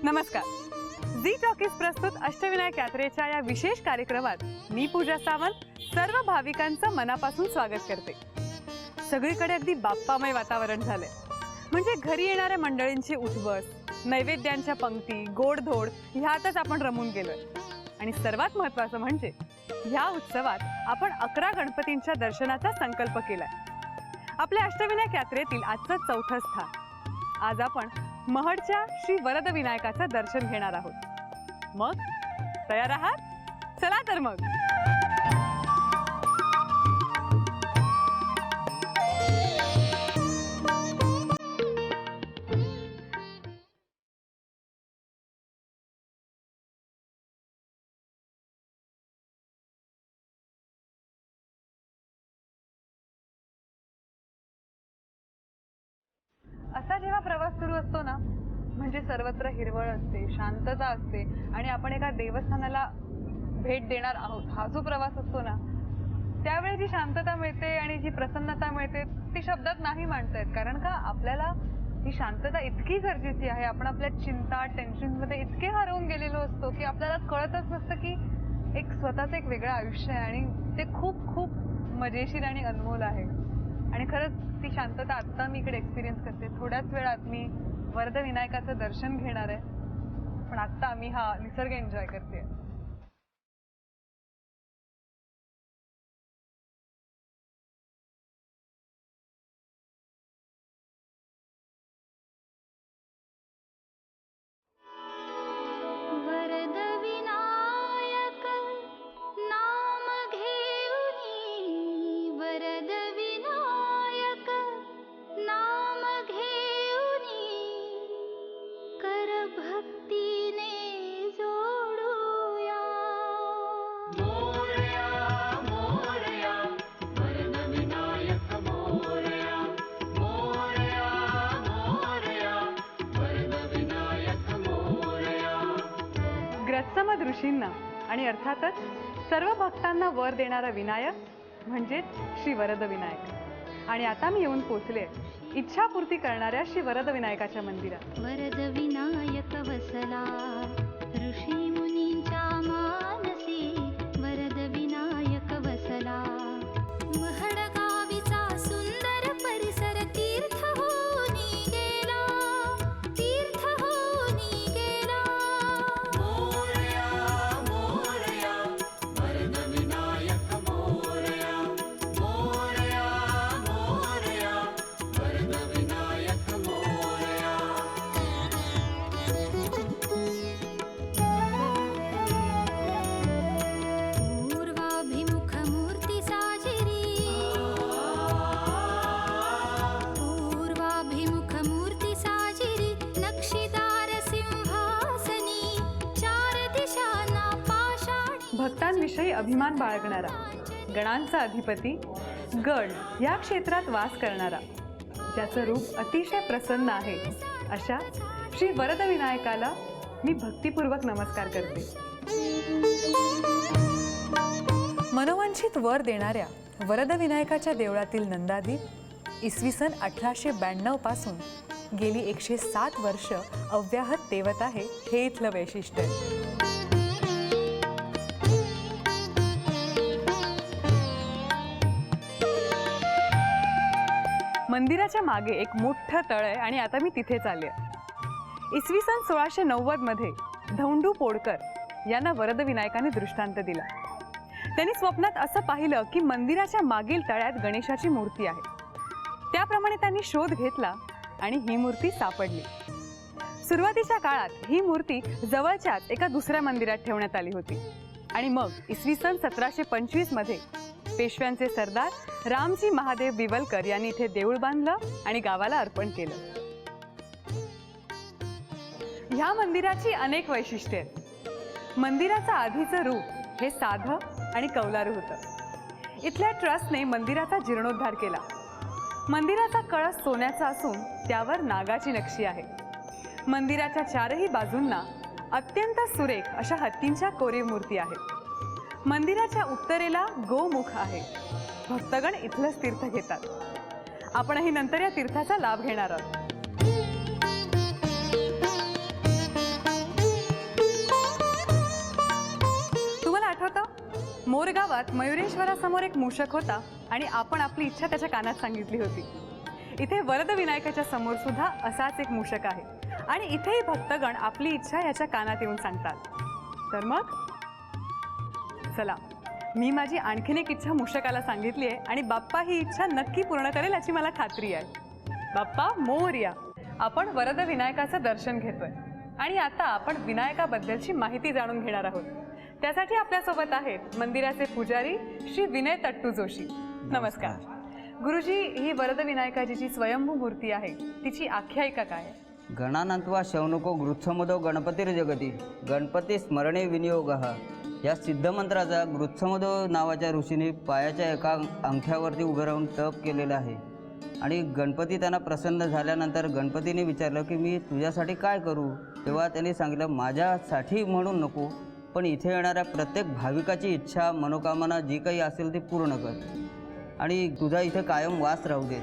नमस्कार. Zee talkies प्रस्तुत अष्टविनायक यात्रेच्या या विशेष कार्यक्रमात मी पूजा सावंत सर्व भाविकांचं मनापासून स्वागत करते. सगळीकडे अगदी बाप्पामय वातावरण झालंय. म्हणजे घरी येणाऱ्या मंडळींची उठबस, नैवेद्यांच्या पंक्ती, गोडधोड ह्यातच आपण रमून गेलोय. आणि सर्वात महत्त्वाचं म्हणजे ह्या उत्सवात आपण 11 गणपतींच्या दर्शनाचा संकल्प केलाय. आपल्या अष्टविनायक यात्रेतील आजचं चौथं स्थान. आज आपण महडच्या श्री वरद विनायकाचं दर्शन घेणार आहोत. मग तयार आहात? चला तर मग. असा जेव्हा प्रवास सुरू असतो ना, म्हणजे सर्वत्र हिरवळ असते, शांतता असते आणि आपण एका देवस्थानाला भेट देणार आहोत, हा जो प्रवास असतो ना, त्यावेळी जी शांतता मिळते आणि जी प्रसन्नता मिळते ती शब्दात नाही मांडता येत. कारण का आपल्याला ही शांतता इतकी गरजेची आहे. आपण आपल्या चिंता टेन्शनमध्ये इतके हरवून गेलेलो असतो की आपल्याला कळतच नसतं की एक स्वतःचं एक वेगळं आयुष्य आहे आणि ते खूप खूप मजेशीर आणि अनमोल आहे. आणि खरंच ती शांतता आत्ता मी इकडे एक्सपिरियन्स करते. थोड्याच वेळात मी वरद विनायकाचं दर्शन घेणार आहे, पण आत्ता मी हा निसर्ग एन्जॉय करते. ग्रत्समद ऋषींना आणि अर्थातच सर्व भक्तांना वर देणारा विनायक म्हणजेच श्री वरद विनायक. आणि आता मी येऊन पोचले इच्छापूर्ती करणाऱ्या श्री वरद विनायकाच्या मंदिरात. वरद विनायक वसला ऋषी मुनींच्या मानसी, वरद विनायक वसला. महड गावीचा सुंदर परिसर तीर्थ होऊनी गेला, तीर्थ होऊनी गेला. मोरया मोरया वरद विनायक मोरया, मोरया मोरया वरद विनायक मोरया. पूर्वाभिमुख मूर्ती साजिरी, पूर्वाभिमुख मूर्ती साजिरी, नक्षीदार सिंहासनी, चार दिशांना पाषाणी. भक्तांविषयी अभिमान बाळगणारा, गणांचा अधिपती, गण या क्षेत्रात वास करणारा, ज्याचं रूप अतिशय प्रसन्न आहे, अशा श्री वरद विनायकाला मी भक्तिपूर्वक नमस्कार करते. मनोवांछित वर देणाऱ्या वरद विनायकाच्या देवळातील नंदादीप इसवी सन 1892 पासून गेली 107 वर्ष अव्याहत देवत आहे, हे इथलं वैशिष्ट्य आहे. मंदिराच्या मागे एक मोठं तळ आहे आणि आता मी तिथेच आले. इसवी सन 1690 मध्ये धौंडू पोडकर यांना वरद विनायकाने दृष्टांत दिला. त्यांनी स्वप्नात असं पाहिलं की मंदिराच्या मागील तळ्यात गणेशाची मूर्ती आहे. त्याप्रमाणे त्यांनी शोध घेतला आणि ही मूर्ती सापडली. सुरुवातीच्या काळात ही मूर्ती जवळच्याच एका दुसऱ्या मंदिरात ठेवण्यात आली होती. आणि मग इसवी सन 1725 मध्ये पेशव्यांचे सरदार रामजी महादेव बिवलकर यांनी इथे देऊळ बांधलं आणि गावाला अर्पण केलं. ह्या मंदिराची अनेक वैशिष्ट्ये आहेत. मंदिराचं आधीचं रूप हे साधं आणि कौलारू होतं. इथल्या ट्रस्टने मंदिराचा जीर्णोद्धार केला. मंदिराचा कळस सोन्याचा असून त्यावर नागाची नक्षी आहे. मंदिराच्या चारही बाजूंना अत्यंत सुरेख अशा हत्तींच्या कोरीव मूर्ती आहेत. मंदिराच्या उत्तरेला गोमुख आहे. भक्तगण इथलंच तीर्थ घेतात. आपणही नंतर या तीर्थाचा लाभ घेणार आहोत. मोरगावात मयुरेश्वरासमोर एक मूषक होता आणि आपण आपली इच्छा त्याच्या कानात सांगितली होती. इथे वरद विनायकाच्या समोर सुद्धा असाच एक मूषक आहे आणि इथेही भक्तगण आपली इच्छा याच्या कानात येऊन सांगतात. तर मग चला, मी माझी आणखीन एक इच्छा मूषकाला सांगितली आहे आणि बाप्पा ही इच्छा नक्की पूर्ण करेल याची मला खात्री आहे. बाप्पा मोरया. आपण वरद विनायकाचं दर्शन घेतोय आणि आता आपण विनायकाबद्दलची माहिती जाणून घेणार आहोत. त्यासाठी आपल्यासोबत आहेत मंदिराचे पुजारी श्री विनय तट्टू जोशी. नमस्कार गुरुजी. ही वरद विनायकाची स्वयंभू मूर्ती आहे, तिची आख्यायिका काय आहे? गणानंत्वा शौनको गृत्समुदो गणपतिर्जगती गणपती स्मरणे विनियोगः या सिद्धमंत्राचा गृत्समुदो नावाच्या ऋषीने पायाच्या एका अंगठ्यावरती उभं राहून तप केलेलं आहे. आणि गणपती त्यांना प्रसन्न झाल्यानंतर गणपतीने विचारलं की मी तुझ्यासाठी काय करू. तेव्हा त्यांनी सांगितलं माझ्यासाठी म्हणून नको, पण इथे येणाऱ्या प्रत्येक भाविकाची इच्छा मनोकामना जी काही असेल ती पूर्ण कर आणि तुझा इथे कायम वास राहू दे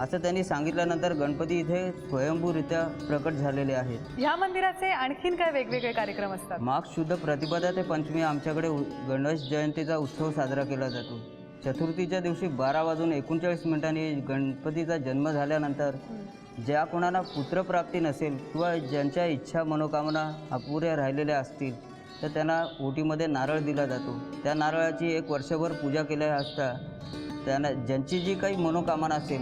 असं त्यांनी सांगितल्यानंतर गणपती इथे स्वयंभूरित्या प्रकट झालेले आहेत. ह्या मंदिराचे आणखीन काय वेगवेगळे कार्यक्रम असतात? माघ शुद्ध प्रतिपदा ते पंचमी आमच्याकडे गणेश जयंतीचा उत्सव साजरा केला जातो. चतुर्थीच्या दिवशी 12:39 गणपतीचा जन्म झाल्यानंतर ज्या कोणाला पुत्रप्राप्ती नसेल किंवा ज्यांच्या इच्छा मनोकामना अपुऱ्या राहिलेल्या असतील तर त्यांना ओटीमध्ये नारळ दिला जातो. त्या नारळाची एक वर्षभर पूजा केल्या असता त्यांना ज्यांची जी काही मनोकामना असेल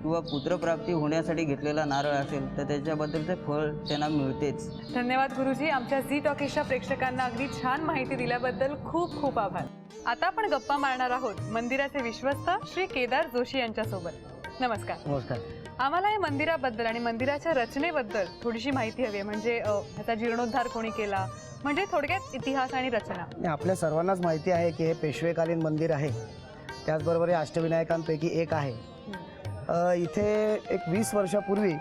किंवा पुत्रप्राप्ती होण्यासाठी घेतलेला नारळ असेल तर त्याच्याबद्दलचे फळ त्यांना मिळतेच. धन्यवाद गुरुजी. आमच्या झी टॉकीजच्या प्रेक्षकांना अगदी छान माहिती दिल्याबद्दल खूप खूप आभार. आता आपण गप्पा मारणार आहोत मंदिराचे विश्वस्त श्री केदार जोशी यांच्यासोबत. नमस्कार. नमस्कार. आम्हाला या मंदिराबद्दल आणि मंदिराच्या रचनेबद्दल थोडीशी माहिती हवी आहे. म्हणजे ह्याचा जीर्णोद्धार कोणी केला, म्हणजे थोडक्यात इतिहास आणि रचना. आपल्या सर्वांनाच माहिती आहे की हे पेशवेकालीन मंदिर आहे, त्याचबरोबर हे अष्टविनायकांपैकी एक आहे. इथे एक 20 वर्षापूर्वी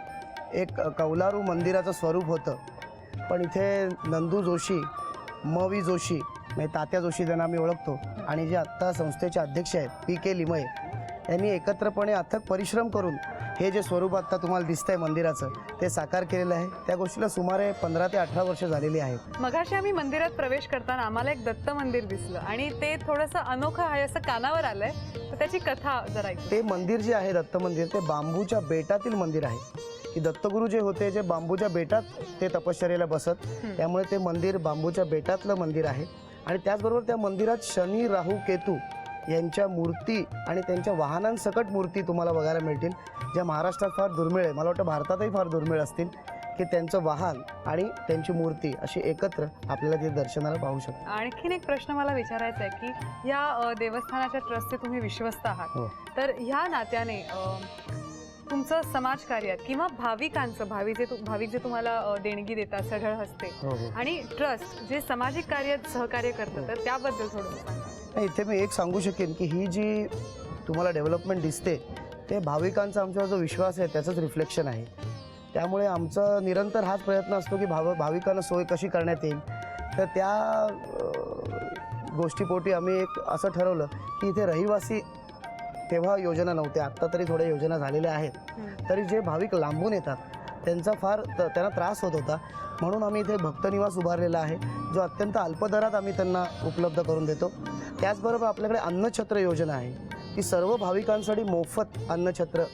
एक कौलारू मंदिराचं स्वरूप होतं, पण इथे नंदू जोशी, म.वी. जोशी म्हणजे तात्या जोशी ज्यांना आम्ही ओळखतो आणि जे आत्ता संस्थेचे अध्यक्ष आहेत पी.के. लिमये यांनी एकत्रपणे अथक परिश्रम करून हे जे स्वरूप आत्ता तुम्हाला दिसतंय मंदिराचं ते साकार केलेलं आहे. त्या गोष्टीला सुमारे 15 ते 18 वर्ष झालेली आहेत. मगाशी आम्ही मंदिरात प्रवेश करताना आम्हाला एक दत्त मंदिर दिसलं आणि ते थोडंसं अनोखं आहे असं कानावर आलंय, तर त्याची कथा जरा ऐकू. ते मंदिर जे आहे दत्त मंदिर ते बांबूच्या बेटातील मंदिर आहे. की दत्तगुरू जे होते जे बांबूच्या बेटात ते तपश्चर्येला बसत, त्यामुळे ते मंदिर बांबूच्या बेटातलं मंदिर आहे. आणि त्याचबरोबर त्या मंदिरात शनी, राहू, केतू यांच्या मूर्ती आणि त्यांच्या वाहनांसकट मूर्ती तुम्हाला बघायला मिळतील, ज्या महाराष्ट्रात फार दुर्मिळ आहे. मला वाटतं भारतातही फार दुर्मिळ असतील की त्यांचं वाहन आणि त्यांची मूर्ती अशी एकत्र आपल्याला ते दर्शनाला पाहू शकतो. आणखीन एक प्रश्न मला विचारायचा आहे की या देवस्थानाच्या ट्रस्टचे तुम्ही विश्वस्त आहात, हो. तर ह्या नात्याने तुमचं समाजकार्यात किंवा भाविक जे तुम्हाला देणगी देतात सढळ हस्ते, हो, हो. आणि ट्रस्ट जे सामाजिक कार्यात सहकार्य करतं, तर त्याबद्दल थोडं सांगा. नाही, इथे मी एक सांगू शकेन की ही जी तुम्हाला डेव्हलपमेंट दिसते ते भाविकांचा आमच्यावर जो विश्वास आहे त्याचंच रिफ्लेक्शन आहे. त्यामुळे आमचा निरंतर हाच प्रयत्न असतो की भाविकांना सोय कशी करण्यात येईल. तर त्या गोष्टीपोटी आम्ही एक असं ठरवलं की इथे रहिवासी तेव्हा योजना नव्हत्या, आत्ता तरी थोड्या योजना झालेल्या आहेत, तरी जे भाविक लांबून येतात त्यांचा त्यांना त्रास होत होता, म्हणून आम्ही इथे भक्तनिवास उभारलेला आहे जो अत्यंत अल्प दरात आम्ही त्यांना उपलब्ध करून देतो. त्याचबरोबर आपल्याकडे अन्नछत्र योजना आहे की सर्व भाविकांसाठी मोफत अन्नछत्र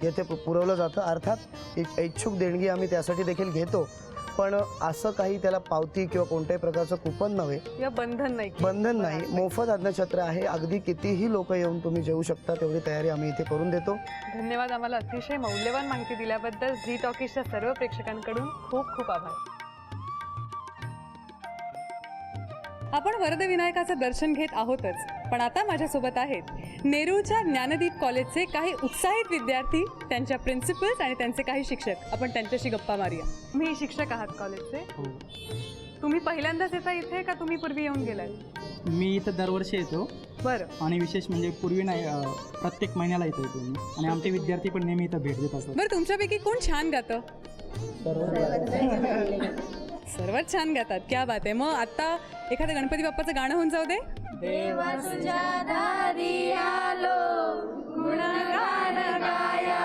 येथे पुरवलं जातं. अर्थात इच्छुक देणगी आम्ही त्यासाठी देखील घेतो, पण असं काही त्याला पावती किंवा कोणत्याही प्रकारचं कुपन नव्हे, या बंधन नाही, मोफत अन्नछत्र आहे. अगदी कितीही लोक येऊन तुम्ही जेवू शकता तेवढी तयारी आम्ही इथे करून देतो. धन्यवाद. आम्हाला अतिशय मौल्यवान माहिती दिल्याबद्दल झी टॉकीजच्या सर्व प्रेक्षकांकडून खूप खूप आभार. आपण वरद विनायकाचं दर्शन घेत आहोतच, पण आता माझ्यासोबत आहेत नेरूळच्या ज्ञानदीप कॉलेजचे काही उत्साहित विद्यार्थी, त्यांच्या प्रिन्सिपल्स आणि त्यांचे काही शिक्षक. आपण त्यांच्याशी गप्पा मारूया. तुम्ही शिक्षक आहात कॉलेजचे? तुम्ही पहिल्यांदाच येता इथे का तुम्ही पूर्वी येऊन गेलाय? मी इथं दरवर्षी येतो. बरं. आणि विशेष म्हणजे पूर्वी नाही, प्रत्येक महिन्याला येतो मी. आणि आमचे विद्यार्थी पण नेहमी इथं भेट देत असतात. बरं, तुमच्यापैकी कोण छान गातं? सर्वात छान गातात. क्या बात आहे. मग आता एखादं गणपती बाप्पाचं गाणं होऊन जाऊ दे. देवा तुझ्या दारी आलो गुणगान गाया,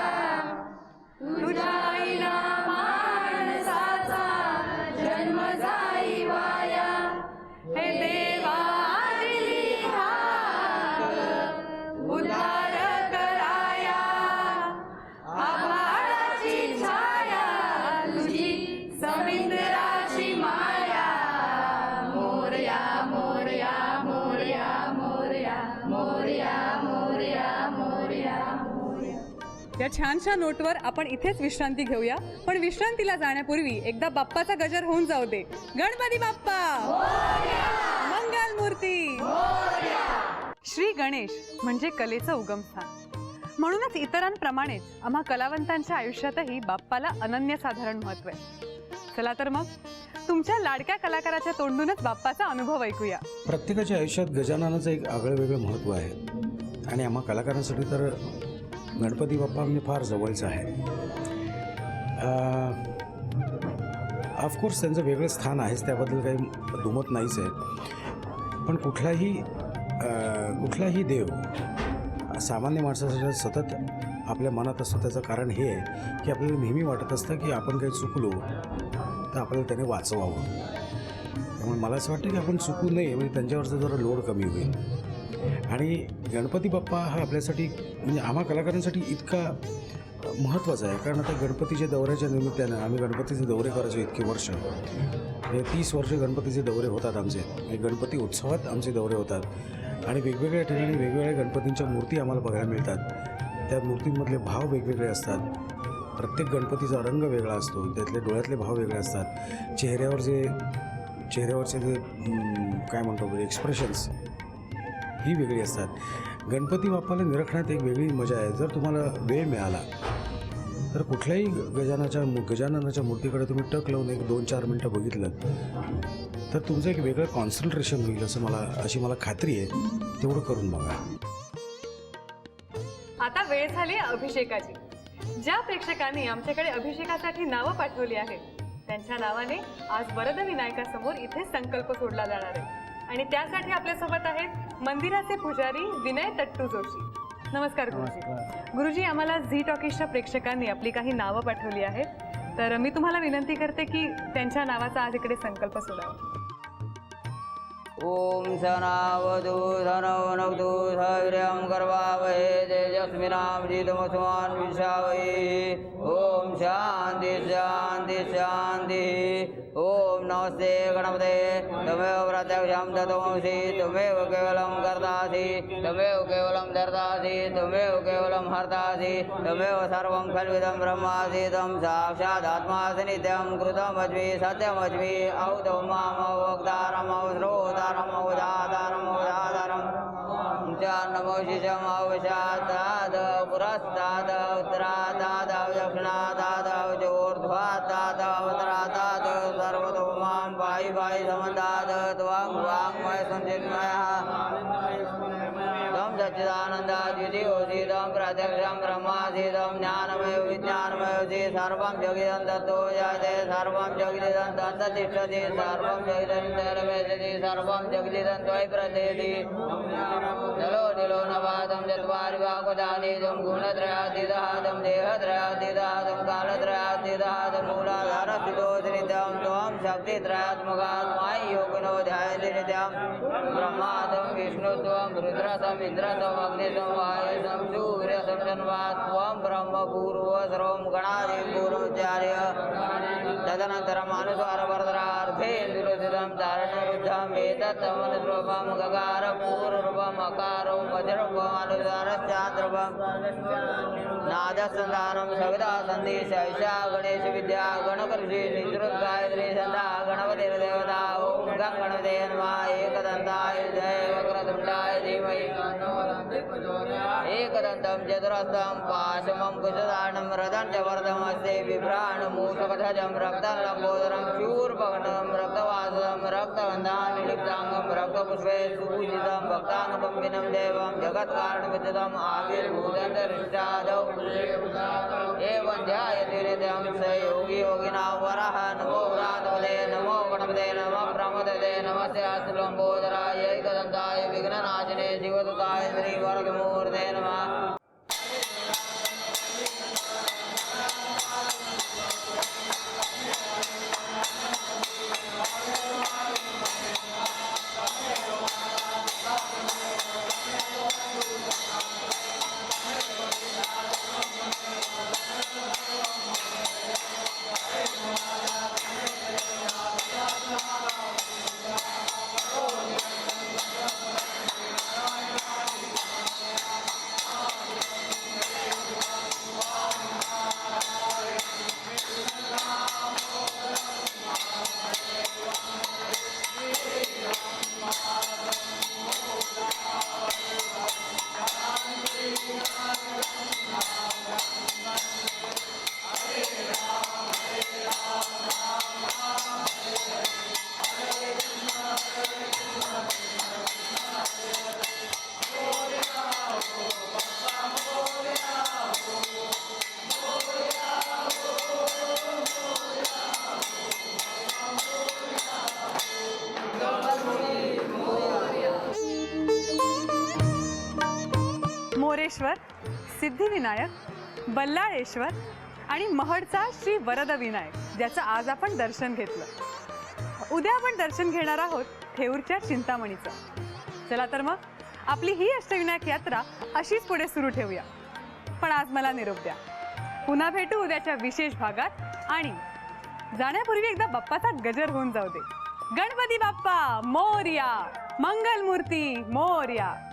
तुझ्या आईला माणसाचा जन्म जाई वाया, हे देवा दिली हा या छानशा नोटवर आपण इथेच विश्रांती घेऊया, पण विश्रांतीला जाण्यापूर्वी एकदा बाप्पाचा गजर होऊन जाऊ दे. गणपती बाप्पा मंगल मूर्ती. श्री गणेश म्हणजे कलेचं उगमस्थान. म्हणूनच इतरांप्रमाणेच आम्हा कलावंतांच्या आयुष्यातही बाप्पाला अनन्यसाधारण महत्त्व आहे. चला तर मग तुमच्या लाडक्या कलाकाराच्या तोंडूनच बाप्पाचा अनुभव ऐकूया. प्रत्येकाच्या आयुष्यात गजाननाचं एक आगळं वेगळं महत्त्व आहे आणि आम्हा कलाकारांसाठी तर गणपती बाप्पा म्हणजे फार जवळचं आहे. ऑफकोर्स त्यांचं वेगळं स्थान आहेच, त्याबद्दल काही दुमत नाहीच आहे. पण कुठलाही देव सामान्य माणसासाठी सतत आपल्या मनात असतो. त्याचं कारण हे आहे की आपल्याला नेहमी वाटत असतं की आपण काही चुकलो तर आपल्याला त्याने वाचवावं. त्यामुळे मला असं वाटतं की आपण चुकू नये, म्हणजे त्यांच्यावरचा जरा लोड कमी होईल. आणि गणपती बाप्पा हा आपल्यासाठी म्हणजे आम्हा कलाकारांसाठी इतका महत्त्वाचा आहे. कारण आता गणपतीच्या दौऱ्याच्या निमित्तानं आम्ही गणपतीचे दौरे करायचो इतके वर्ष, हे 30 वर्ष गणपतीचे दौरे होतात आमचे. गणपती उत्सवात आमचे दौरे होतात आणि वेगवेगळ्या ठिकाणी वेगवेगळ्या गणपतींच्या मूर्ती आम्हाला बघायला मिळतात. त्या मूर्तींमधले भाव वेगवेगळे असतात. प्रत्येक गणपतीचा रंग वेगळा असतो, त्यातले डोळ्यातले भाव वेगळे असतात. चेहऱ्यावरचे जे काय म्हणतो एक्सप्रेशन्स ही वेगळी असतात. गणपती बाप्पाला निरखण्यात एक वेगळी मजा आहे. जर तुम्हाला वेळ मिळाला तर कुठल्याही गजाननाच्या मूर्तीकडे तुम्ही टक लावून एक 2-4 मिनटं बघितलं तर तुमचं एक वेगळं कॉन्सन्ट्रेशन होईल अशी मला खात्री आहे. तेवढं करून बघा. आता वेळ झाली अभिषेकाची. ज्या प्रेक्षकांनी आमच्याकडे अभिषेकासाठी नावं पाठवली आहेत त्यांच्या नावाने आज वरदविनायकासमोर इथे संकल्प सोडला जाणार आहे. आणि त्यासाठी आपल्यासोबत आहेत मंदिराचे पुजारी विनय तट्टू जोशी. नमस्कार गुरुजी. गुरुजी, आम्हाला झी टॉकीजच्या प्रेक्षकांनी आपली काही नावं पाठवली आहेत, तर मी तुम्हाला विनंती करते की त्यांच्या नावाचा आज इकडे संकल्प सोडावा. ओम शनावतु शनौ नक्तु सवीर्यं कर्वावहे तेजस्विनावधीतमस्मान् विद्विषावहे. ओम शांति शांति शांति. ओम नमस्ते गणपते तमेव प्रत्यक्षं तत्त्वमसि तमेव केवलं कर्तासि तमेव केवलं धर्तासि तमेव केवलं हर्तासि तमेव सर्वं खल्विदं ब्रह्मासि तं साक्षादात्मासि नित्यं कृतमस्मि सत्यमस्मि औतं मामवक्तारम् औश्रोतारम् औदातारम् औदातारम् नमो शिशम् औषादाद पुरस्ताद उत्तरादाद दक्षिणादाद चोर्ध्वादाद अवतरादाद सर्वतो मां पाहि पाहि समन्ताद त्वं वाङ्मय संचिन्मयः तं सच्चिदानन्दाद्वितीयोऽसि तं प्रत्यक्षं ब्रह्मासीदं ज्ञानमय विज्ञानमयोऽसि सर्वं जगदिदं तत्तो जायते सर्वं जगदिदं तत्तिष्ठति सर्वं जगदिदं तैरवेशति सर्वं जगदिदं त्वयि प्रत्येति. नलो निलो नवादं चत्वारि वाक्पदानीतं गुणत्रयातीतं देहत्रयातीतं कालत्रयातीतं मूलाधारस्थितोऽस्नित्यं त्वं शक्तित्रयात्मकात्मायि योगिनो ध्यायन्ति नित्यं. ब्रह्मादं विष्णुत्वं रुद्रसं इन्द्रसं अग्निसं वायुसं सूर्यसं जन्मा त्वं ब्रह्म पूर्वसर्वं गणादिं पूर्वोच्चार्य. तदनन्तरम् अनुस्वारवर्धनार्थेन्दुरसितं तारणरुद्धम् एतत्तमनुरूपं गकार पूर्वरूपम् अकारो मध्यरूपम् अनुसारश्चाद्रूपम् नादसन्धानं सविता सन्धि शैषा गणेश विद्या गणकऋषि निसृत गायत्री सन्धा गणपतिर्देवता. ओं गं गणपते नमः. एकदन्ताय जय वक्रतुण्डाय धीमहि एकदन्तं चतुरस्तं पाशमं कुशधारणं रथं च वर्धमस्ते बिभ्राणं मूषकध्वजं रक्तं लम्बोदरं शूर्पकर्णं रक्तवासं रक्तगन्धानुलिप्ताङ्गं रक्तपुष्पे सुपूजितं भक्तानुकम्पिनं देवं जगत्कारणविद्युतम् आविर्भूतन्तरिष्टादौ एवं ध्यायति नित्यं स योगी योगिना वरः. नमो व्रातपदे नमो गणपते नमः प्रमदते नमस्ते अस्तुलम्बोदराय एकदन्ताय विघ्ननाशिने शिवदूताय श्रीवरदमूर्ते नमः. त्र्यंबकेश्वर, सिद्धिविनायक, बल्लाळेश्वर आणि महडचा श्री वरद विनायक, ज्याचं आज आपण दर्शन घेतलं. उद्या आपण दर्शन घेणार आहोत थेऊरच्या चिंतामणीचं. चला तर मग आपली ही अष्टविनायक यात्रा अशीच पुढे सुरू ठेवूया. पण आज मला निरोप द्या. पुन्हा भेटू उद्याच्या विशेष भागात. आणि जाण्यापूर्वी एकदा बाप्पाचा गजर होऊन जाऊ दे. गणपती बाप्पा मोरया, मंगलमूर्ती मोरया.